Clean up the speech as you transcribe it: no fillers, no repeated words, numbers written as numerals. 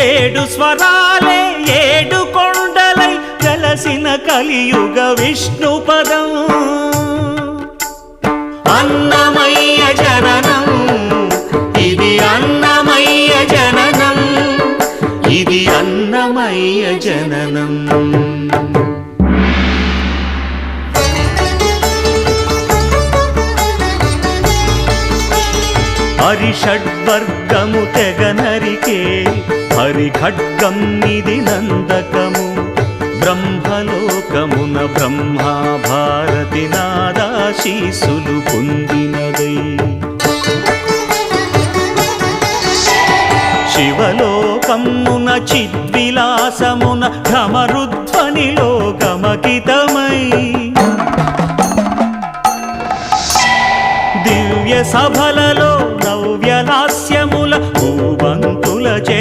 ఏడు స్వరాలే ఏడు కొండలై కలసిన కలియుగ విష్ణు పదం అన్నమయ్య జననం ఇది అన్నమయ్య జననం ఇది అన్నమయ్య జననం హరిషడ్వర్గము తెగనరికే హరిఖడ్గం ఇది నందకము బ్రహ్మలోకమున బ్రహ్మా భారతి నాదాశీసులు పొందినదై శివలోకమున చిద్విలాసమున ఢమరుధ్వనిలో గమకితమై దివ్య సభలలో